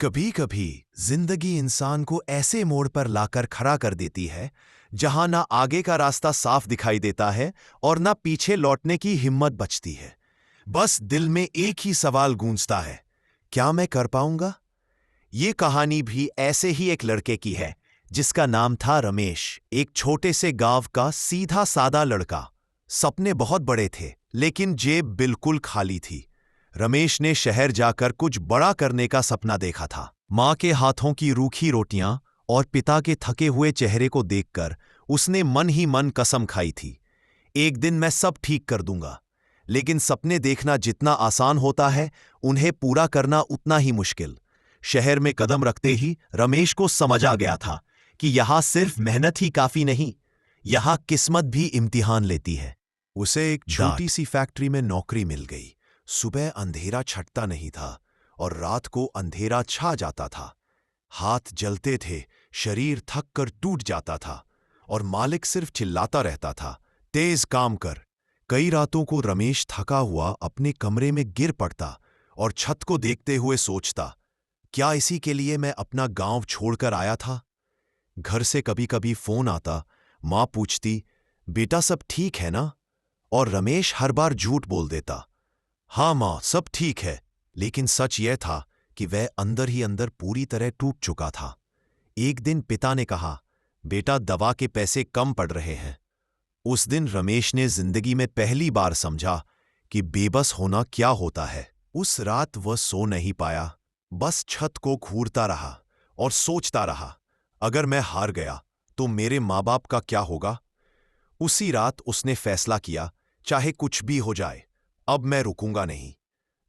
कभी कभी जिंदगी इंसान को ऐसे मोड़ पर लाकर खड़ा कर देती है जहां ना आगे का रास्ता साफ दिखाई देता है और ना पीछे लौटने की हिम्मत बचती है। बस दिल में एक ही सवाल गूंजता है, क्या मैं कर पाऊंगा? ये कहानी भी ऐसे ही एक लड़के की है जिसका नाम था रमेश। एक छोटे से गांव का सीधा सादा लड़का। सपने बहुत बड़े थे लेकिन जेब बिल्कुल खाली थी। रमेश ने शहर जाकर कुछ बड़ा करने का सपना देखा था। माँ के हाथों की रूखी रोटियां और पिता के थके हुए चेहरे को देखकर उसने मन ही मन कसम खाई थी, एक दिन मैं सब ठीक कर दूंगा। लेकिन सपने देखना जितना आसान होता है, उन्हें पूरा करना उतना ही मुश्किल। शहर में कदम रखते ही रमेश को समझ आ गया था कि यहां सिर्फ मेहनत ही काफी नहीं, यहां किस्मत भी इम्तिहान लेती है। उसे एक छोटी सी फैक्ट्री में नौकरी मिल गई। सुबह अंधेरा छटता नहीं था और रात को अंधेरा छा जाता था। हाथ जलते थे, शरीर थक कर टूट जाता था और मालिक सिर्फ चिल्लाता रहता था, तेज काम कर। कई रातों को रमेश थका हुआ अपने कमरे में गिर पड़ता और छत को देखते हुए सोचता, क्या इसी के लिए मैं अपना गांव छोड़कर आया था? घर से कभी कभी फोन आता, माँ पूछती, बेटा सब ठीक है ना? और रमेश हर बार झूठ बोल देता, हाँ माँ सब ठीक है। लेकिन सच यह था कि वह अंदर ही अंदर पूरी तरह टूट चुका था। एक दिन पिता ने कहा, बेटा दवा के पैसे कम पड़ रहे हैं। उस दिन रमेश ने जिंदगी में पहली बार समझा कि बेबस होना क्या होता है। उस रात वह सो नहीं पाया, बस छत को घूरता रहा और सोचता रहा, अगर मैं हार गया तो मेरे माँ बाप का क्या होगा? उसी रात उसने फैसला किया, चाहे कुछ भी हो जाए, अब मैं रुकूंगा नहीं।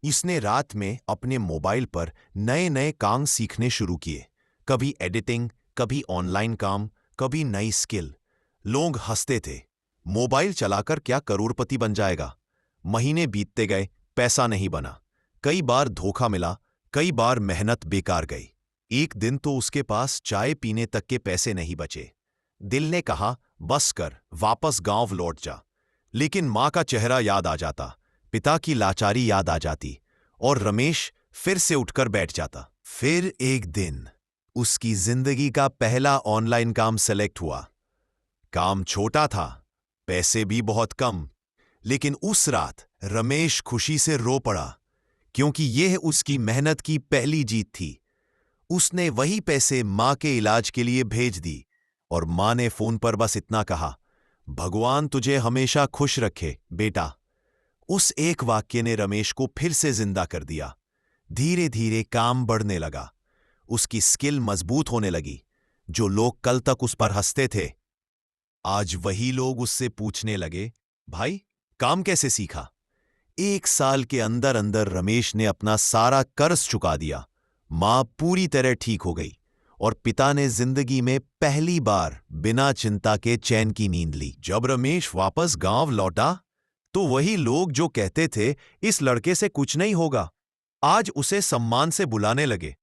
इसने रात में अपने मोबाइल पर नए नए काम सीखने शुरू किए। कभी एडिटिंग, कभी ऑनलाइन काम, कभी नई स्किल। लोग हंसते थे, मोबाइल चलाकर क्या करोड़पति बन जाएगा? महीने बीतते गए, पैसा नहीं बना। कई बार धोखा मिला, कई बार मेहनत बेकार गई। एक दिन तो उसके पास चाय पीने तक के पैसे नहीं बचे। दिल ने कहा, बस कर, वापस गांव लौट जा। लेकिन माँ का चेहरा याद आ जाता, पिता की लाचारी याद आ जाती और रमेश फिर से उठकर बैठ जाता। फिर एक दिन उसकी जिंदगी का पहला ऑनलाइन काम सेलेक्ट हुआ। काम छोटा था, पैसे भी बहुत कम, लेकिन उस रात रमेश खुशी से रो पड़ा क्योंकि यह उसकी मेहनत की पहली जीत थी। उसने वही पैसे माँ के इलाज के लिए भेज दी और माँ ने फोन पर बस इतना कहा, भगवान तुझे हमेशा खुश रखे बेटा। उस एक वाक्य ने रमेश को फिर से जिंदा कर दिया। धीरे धीरे काम बढ़ने लगा, उसकी स्किल मजबूत होने लगी। जो लोग कल तक उस पर हंसते थे, आज वही लोग उससे पूछने लगे, भाई काम कैसे सीखा? एक साल के अंदर अंदर रमेश ने अपना सारा कर्ज चुका दिया। मां पूरी तरह ठीक हो गई और पिता ने जिंदगी में पहली बार बिना चिंता के चैन की नींद ली। जब रमेश वापस गांव लौटा तो वही लोग जो कहते थे इस लड़के से कुछ नहीं होगा, आज उसे सम्मान से बुलाने लगे।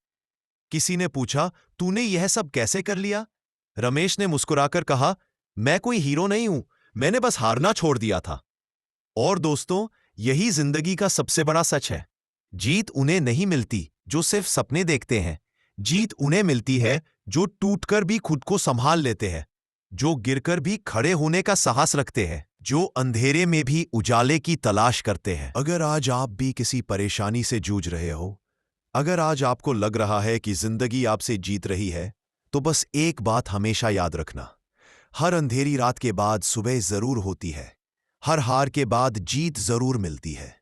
किसी ने पूछा, तूने यह सब कैसे कर लिया? रमेश ने मुस्कुराकर कहा, मैं कोई हीरो नहीं हूं, मैंने बस हारना छोड़ दिया था। और दोस्तों, यही जिंदगी का सबसे बड़ा सच है। जीत उन्हें नहीं मिलती जो सिर्फ सपने देखते हैं, जीत उन्हें मिलती है जो टूटकर भी खुद को संभाल लेते हैं, जो गिरकर भी खड़े होने का साहस रखते हैं, जो अंधेरे में भी उजाले की तलाश करते हैं। अगर आज आप भी किसी परेशानी से जूझ रहे हो, अगर आज आपको लग रहा है कि जिंदगी आपसे जीत रही है, तो बस एक बात हमेशा याद रखना, हर अंधेरी रात के बाद सुबह जरूर होती है, हर हार के बाद जीत जरूर मिलती है।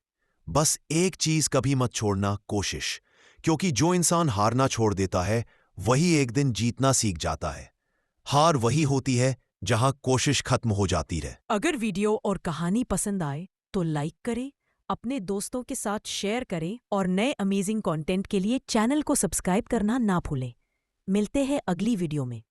बस एक चीज कभी मत छोड़ना, कोशिश, क्योंकि जो इंसान हारना छोड़ देता है वही एक दिन जीतना सीख जाता है। हार वही होती है जहां कोशिश खत्म हो जाती है। अगर वीडियो और कहानी पसंद आए तो लाइक करें, अपने दोस्तों के साथ शेयर करें और नए अमेजिंग कंटेंट के लिए चैनल को सब्सक्राइब करना ना भूलें। मिलते हैं अगली वीडियो में।